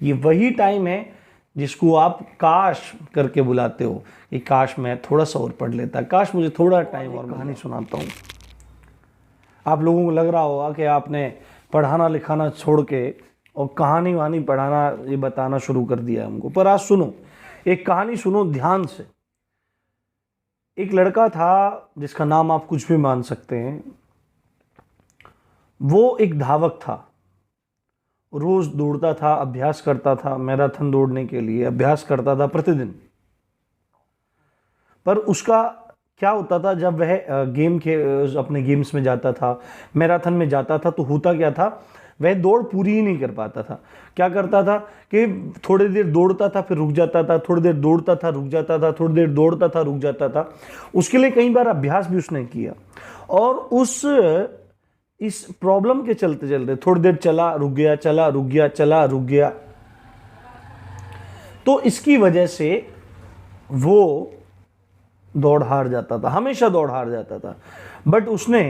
ये वही टाइम है जिसको आप काश करके बुलाते हो कि काश मैं थोड़ा सा और पढ़ लेता, काश मुझे थोड़ा टाइम और। कहानी सुनाता हूँ। आप लोगों को लग रहा होगा कि आपने पढ़ाना लिखाना छोड़ के और कहानी वहानी पढ़ाना ये बताना शुरू कर दिया हमको, पर आज सुनो, एक कहानी सुनो ध्यान से। एक लड़का था जिसका नाम आप कुछ भी मान सकते हैं। वो एक धावक था, रोज दौड़ता था, अभ्यास करता था, मैराथन दौड़ने के लिए अभ्यास करता था प्रतिदिन। पर उसका क्या होता था, जब वह अपने गेम्स में जाता था, मैराथन में जाता था, तो होता क्या था, वह दौड़ पूरी ही नहीं कर पाता था। क्या करता था कि थोड़ी देर दौड़ता था, फिर रुक जाता था, थोड़ी देर दौड़ता था, रुक जाता था, थोड़ी देर दौड़ता था, रुक जाता था। उसके लिए कई बार अभ्यास भी उसने किया, और इस प्रॉब्लम के चलते चलते थोड़ी देर चला, रुक गया, चला, रुक गया, चला, रुक गया, तो इसकी वजह से वो दौड़ हार जाता था, हमेशा दौड़ हार जाता था। बट उसने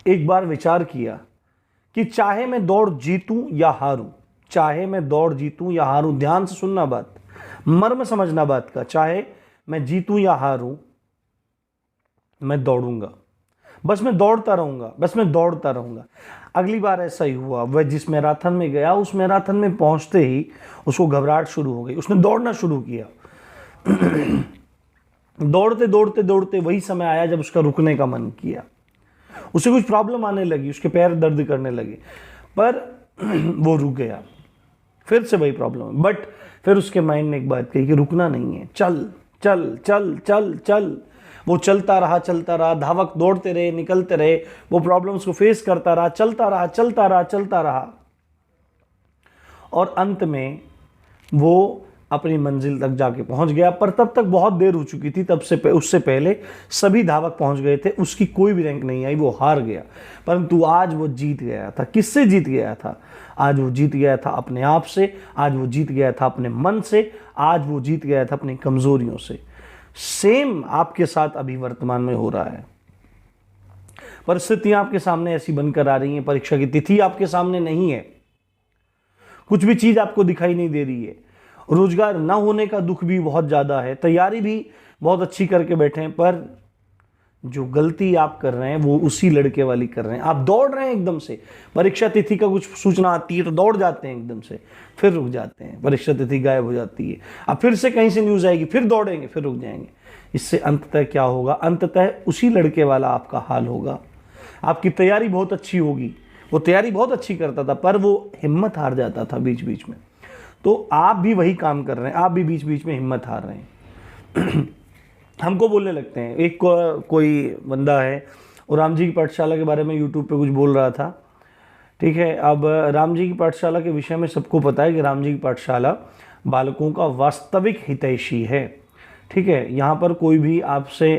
एक बार विचार किया कि चाहे मैं दौड़ जीतूं या हारूं, चाहे मैं दौड़ जीतूं या हारूं, ध्यान से सुनना बात, मर्म समझना बात का, चाहे मैं जीतूं या हारूं, मैं दौड़ूंगा, बस मैं दौड़ता रहूंगा, बस मैं दौड़ता रहूंगा। अगली बार ऐसा ही हुआ। वह जिस मैराथन में गया, उस मैराथन में पहुंचते ही उसको घबराहट शुरू हो गई। उसने दौड़ना शुरू किया। दौड़ते दौड़ते दौड़ते वही समय आया जब उसका रुकने का मन किया। उसे कुछ प्रॉब्लम आने लगी, उसके पैर दर्द करने लगे, पर वो रुक गया। फिर से वही प्रॉब्लम, बट फिर उसके माइंड ने एक बात कही कि रुकना नहीं है, चल चल चल चल चल। वो चलता रहा, धावक दौड़ते रहे, निकलते रहे, वो प्रॉब्लम्स को फेस करता रहा, चलता रहा, चलता रहा, चलता रहा, और अंत में वो अपनी मंजिल तक जाके पहुंच गया। पर तब तक बहुत देर हो चुकी थी। उससे पहले सभी धावक पहुंच गए थे, उसकी कोई भी रैंक नहीं आई, वो हार गया। परंतु आज वो जीत गया था। किससे जीत गया था? आज वो जीत गया था अपने आप से, आज वो जीत गया था अपने मन से, आज वो जीत गया था अपनी कमजोरियों से। सेम आपके साथ अभी वर्तमान में हो रहा है। परिस्थितियां आपके सामने ऐसी बनकर आ रही हैं, परीक्षा की तिथि आपके सामने नहीं है, कुछ भी चीज आपको दिखाई नहीं दे रही है, रोजगार ना होने का दुख भी बहुत ज्यादा है, तैयारी भी बहुत अच्छी करके बैठे हैं, पर जो गलती आप कर रहे हैं वो उसी लड़के वाली कर रहे हैं। आप दौड़ रहे हैं एकदम से, परीक्षा तिथि का कुछ सूचना आती है तो दौड़ जाते हैं एकदम से, फिर रुक जाते हैं, परीक्षा तिथि गायब हो जाती है, अब फिर से कहीं से न्यूज आएगी, फिर दौड़ेंगे, फिर रुक जाएंगे। इससे अंततः क्या होगा? अंततः उसी लड़के वाला आपका हाल होगा। आपकी तैयारी बहुत अच्छी होगी, वो तैयारी बहुत अच्छी करता था, पर वो हिम्मत हार जाता था बीच बीच में। तो आप भी वही काम कर रहे हैं, आप भी बीच बीच में हिम्मत हार रहे हैं। हमको बोलने लगते हैं। एक कोई बंदा है, और राम जी की पाठशाला के बारे में यूट्यूब पे कुछ बोल रहा था, ठीक है। अब राम जी की पाठशाला के विषय में सबको पता है कि राम जी की पाठशाला बालकों का वास्तविक हितैषी है, ठीक है। यहाँ पर कोई भी आपसे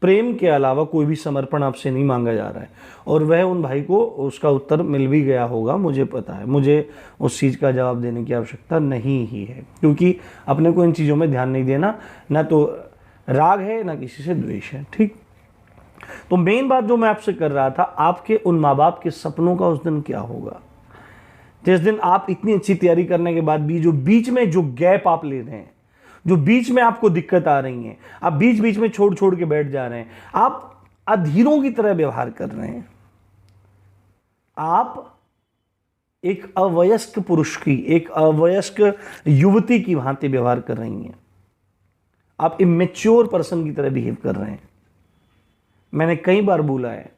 प्रेम के अलावा कोई भी समर्पण आपसे नहीं मांगा जा रहा है, और वह उन भाई को उसका उत्तर मिल भी गया होगा, मुझे पता है। मुझे उस चीज़ का जवाब देने की आवश्यकता नहीं ही है, क्योंकि अपने को इन चीज़ों में ध्यान नहीं देना, ना तो राग है ना किसी से द्वेष है, ठीक। तो मेन बात जो मैं आपसे कर रहा था, आपके उन माँ बाप के सपनों का उस दिन क्या होगा, जिस दिन आप इतनी अच्छी तैयारी करने के बाद भी जो बीच में जो गैप आप ले रहे हैं, जो बीच में आपको दिक्कत आ रही है, आप बीच बीच में छोड़ छोड़ के बैठ जा रहे हैं, आप अधीरों की तरह व्यवहार कर रहे हैं, आप एक अवयस्क पुरुष की, एक अवयस्क युवती की भांति व्यवहार कर रही हैं, आप इमेच्योर पर्सन की तरह बिहेव कर रहे हैं। मैंने कई बार बोला है,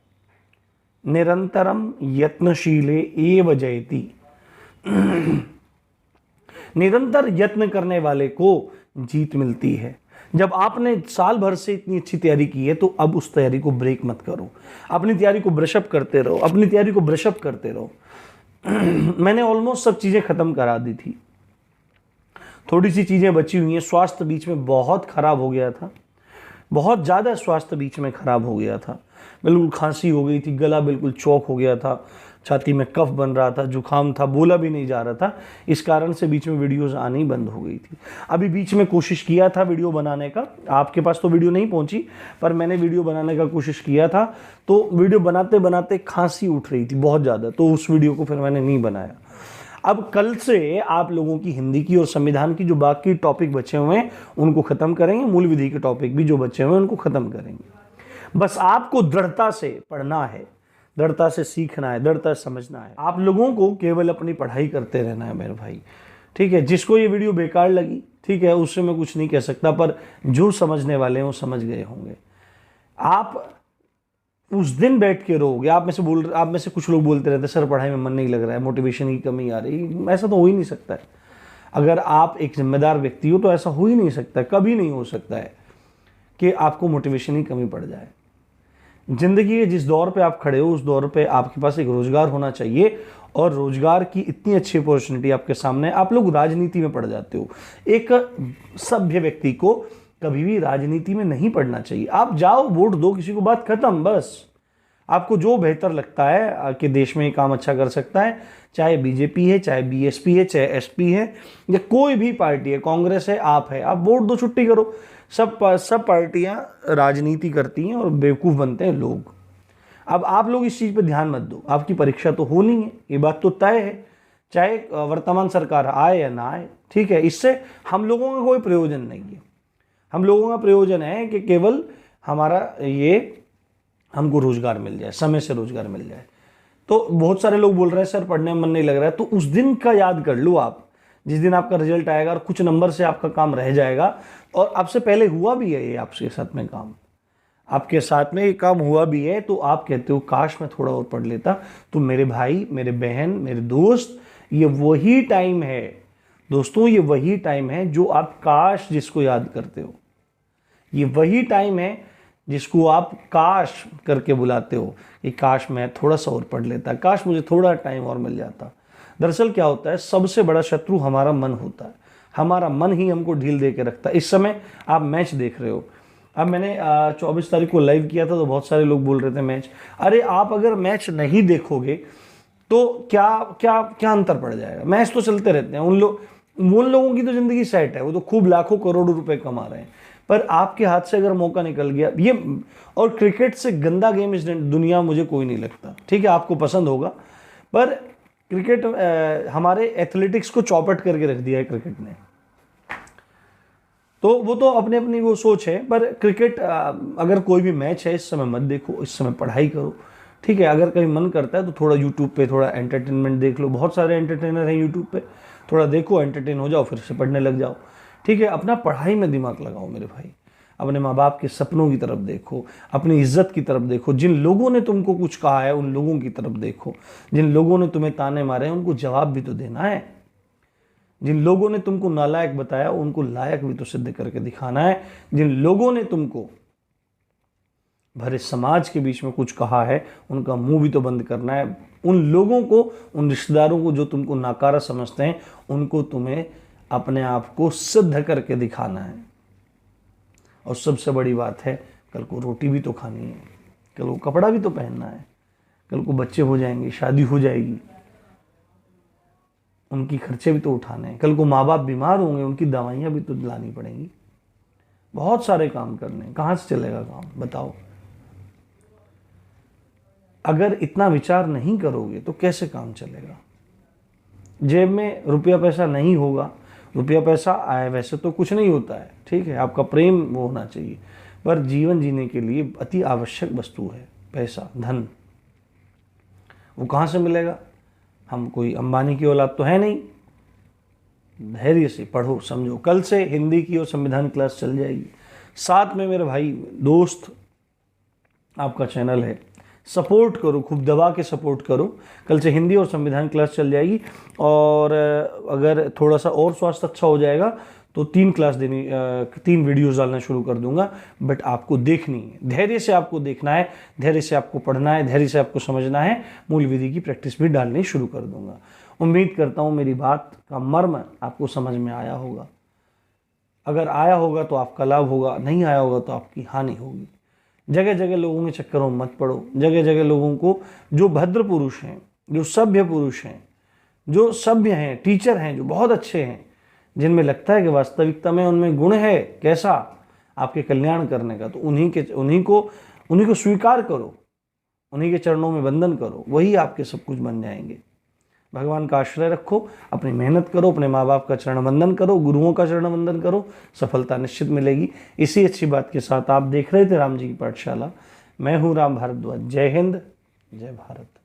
निरंतरम यत्नशीले एव जयति। निरंतर यत्न करने वाले को जीत मिलती है। जब आपने साल भर से इतनी अच्छी तैयारी की है, तो अब उस तैयारी को ब्रेक मत करो, अपनी तैयारी को ब्रशअप करते रहो, अपनी तैयारी को ब्रशअप करते रहो। मैंने ऑलमोस्ट सब चीजें खत्म करा दी थी, थोड़ी सी चीजें बची हुई हैं। स्वास्थ्य बीच में बहुत खराब हो गया था, बहुत ज़्यादा स्वास्थ्य बीच में खराब हो गया था, बिल्कुल खांसी हो गई थी, गला बिल्कुल चौक हो गया था, छाती में कफ बन रहा था, जुकाम था, बोला भी नहीं जा रहा था। इस कारण से बीच में वीडियोस आनी बंद हो गई थी। अभी बीच में कोशिश किया था वीडियो बनाने का, आपके पास तो वीडियो नहीं पहुंची, पर मैंने वीडियो बनाने का कोशिश किया था। तो वीडियो बनाते बनाते खांसी उठ रही थी बहुत ज़्यादा, तो उस वीडियो को फिर मैंने नहीं बनाया। अब कल से आप लोगों की हिंदी की और संविधान की जो बाकी टॉपिक बचे हुए हैं उनको खत्म करेंगे, मूल विधि के टॉपिक भी जो बचे हुए हैं उनको खत्म करेंगे। बस आपको दृढ़ता से पढ़ना है, दृढ़ता से सीखना है, दृढ़ता से समझना है। आप लोगों को केवल अपनी पढ़ाई करते रहना है मेरे भाई, ठीक है। जिसको ये वीडियो बेकार लगी, ठीक है, उससे मैं कुछ नहीं कह सकता, पर जो समझने वाले हैं वो समझ गए होंगे। आप उस दिन बैठ के रोगे, आप में से कुछ लोग बोलते रहते सर पढ़ाई में मन नहीं लग रहा है, मोटिवेशन की कमी आ रही। ऐसा तो हो ही नहीं सकता है। अगर आप एक जिम्मेदार व्यक्ति हो तो ऐसा हो ही नहीं सकता है, कभी नहीं हो सकता है कि आपको मोटिवेशन की कमी पड़ जाए। जिंदगी के जिस दौर पे आप खड़े हो उस दौर पे आपके पास एक रोजगार होना चाहिए, और रोजगार की इतनी अच्छी अपॉर्चुनिटी आपके सामने। आप लोग राजनीति में पड़ जाते हो। एक सभ्य व्यक्ति को कभी भी राजनीति में नहीं पढ़ना चाहिए। आप जाओ वोट दो, किसी को, बात खत्म। बस आपको जो बेहतर लगता है कि देश में ये काम अच्छा कर सकता है, चाहे बीजेपी है, चाहे बीएसपी है, चाहे एसपी है, या कोई भी पार्टी है, कांग्रेस है, आप वोट दो, छुट्टी करो। सब पार्टियां राजनीति करती हैं और बेवकूफ़ बनते हैं लोग। अब आप लोग इस चीज़ पे ध्यान मत दो। आपकी परीक्षा तो होनी है, ये बात तो तय है, चाहे वर्तमान सरकार आए या ना आए, ठीक है। इससे हम लोगों का कोई प्रयोजन नहीं है। हम लोगों का प्रयोजन है कि केवल हमारा हमको रोजगार मिल जाए, समय से रोजगार मिल जाए। तो बहुत सारे लोग बोल रहे हैं सर पढ़ने में मन नहीं लग रहा है, तो उस दिन का याद कर लो आप, जिस दिन आपका रिजल्ट आएगा और कुछ नंबर से आपका काम रह जाएगा। और आपसे पहले हुआ भी है ये, आपके साथ में काम, आपके साथ में ये काम हुआ भी है, तो आप कहते हो काश मैं थोड़ा और पढ़ लेता। तो मेरे भाई, मेरे बहन, मेरे दोस्त, ये वही टाइम है दोस्तों, ये वही टाइम है जो आप काश जिसको याद करते हो। ये वही टाइम है जिसको आप काश करके बुलाते हो कि काश मैं थोड़ा सा और पढ़ लेता, काश मुझे थोड़ा टाइम और मिल जाता। दरअसल क्या होता है, सबसे बड़ा शत्रु हमारा मन होता है। हमारा मन ही हमको ढील दे के रखता है। इस समय आप मैच देख रहे हो। अब मैंने 24 तारीख को लाइव किया था, तो बहुत सारे लोग बोल रहे थे मैच। अरे आप अगर मैच नहीं देखोगे तो क्या क्या क्या अंतर पड़ जाएगा? मैच तो चलते रहते हैं। उन लोगों की तो जिंदगी सेट है, वो तो खूब लाखों करोड़ों रुपए कमा रहे हैं। पर आपके हाथ से अगर मौका निकल गया, ये और क्रिकेट से गंदा गेम इस दुनिया मुझे कोई नहीं लगता, ठीक है। आपको पसंद होगा, पर क्रिकेट हमारे एथलेटिक्स को चौपट करके रख दिया है क्रिकेट ने। तो वो तो अपनी अपनी वो सोच है। पर क्रिकेट अगर कोई भी मैच है इस समय मत देखो, इस समय पढ़ाई करो, ठीक है। अगर कहीं मन करता है तो थोड़ा यूट्यूब पे थोड़ा एंटरटेनमेंट देख लो। बहुत सारे एंटरटेनर हैं यूट्यूब पे, थोड़ा देखो, एंटरटेन हो जाओ, फिर से पढ़ने लग जाओ, ठीक है। अपना पढ़ाई में दिमाग लगाओ मेरे भाई। अपने माँ बाप के सपनों की तरफ देखो, अपनी इज्जत की तरफ देखो। जिन लोगों ने तुमको कुछ कहा है उन लोगों की तरफ देखो। जिन लोगों ने तुम्हें ताने मारे हैं उनको जवाब भी तो देना है। जिन लोगों ने तुमको नालायक बताया उनको लायक भी तो सिद्ध करके दिखाना है। जिन लोगों ने तुमको भरे समाज के बीच में कुछ कहा है उनका मुंह भी तो बंद करना है। उन लोगों को, उन रिश्तेदारों को जो तुमको नाकारा समझते हैं, उनको तुम्हें अपने आप को सिद्ध करके दिखाना है। और सबसे बड़ी बात है, कल को रोटी भी तो खानी है, कल को कपड़ा भी तो पहनना है, कल को बच्चे हो जाएंगे, शादी हो जाएगी, उनकी खर्चे भी तो उठाने हैं। कल को माँ बाप बीमार होंगे, उनकी दवाइयाँ भी तो लानी पड़ेंगी। बहुत सारे काम करने हैं। कहाँ से चलेगा काम, बताओ? अगर इतना विचार नहीं करोगे तो कैसे काम चलेगा? जेब में रुपया पैसा नहीं होगा, रुपया पैसा आए वैसे तो कुछ नहीं होता है, ठीक है। आपका प्रेम वो होना चाहिए, पर जीवन जीने के लिए अति आवश्यक वस्तु है पैसा, धन। वो कहाँ से मिलेगा? हम कोई अंबानी की औलाद तो है नहीं। धैर्य से पढ़ो, समझो। कल से हिंदी की और संविधान क्लास चल जाएगी। साथ में मेरे भाई दोस्त, आपका चैनल है, सपोर्ट करो, खूब दबा के सपोर्ट करो। कल से हिंदी और संविधान क्लास चल जाएगी। और अगर थोड़ा सा और स्वास्थ्य अच्छा हो जाएगा तो 3 क्लास देनी, 3 वीडियोस डालना शुरू कर दूंगा। बट आपको देखनी है, धैर्य से आपको देखना है, धैर्य से आपको पढ़ना है, धैर्य से आपको समझना है। मूल विधि की प्रैक्टिस भी डालनी शुरू कर दूंगा। उम्मीद करता हूँ मेरी बात का मर्म आपको समझ में आया होगा। अगर आया होगा तो आपका लाभ होगा, नहीं आया होगा तो आपकी हानि होगी। जगह जगह लोगों के चक्करों में मत पड़ो। जगह जगह लोगों को, जो भद्र पुरुष हैं, जो सभ्य पुरुष हैं, जो सभ्य हैं, टीचर हैं, जो बहुत अच्छे हैं, जिनमें लगता है कि वास्तविकता में उनमें गुण है कैसा आपके कल्याण करने का, तो उन्हीं को स्वीकार करो, उन्हीं के चरणों में वंदन करो। वही आपके सब कुछ बन जाएंगे। भगवान का आश्रय रखो, अपनी मेहनत करो, अपने माँ बाप का चरण वंदन करो, गुरुओं का चरण वंदन करो, सफलता निश्चित मिलेगी। इसी अच्छी बात के साथ आप देख रहे थे राम जी की पाठशाला। मैं हूँ राम भारद्वाज। जय हिंद, जय भारत।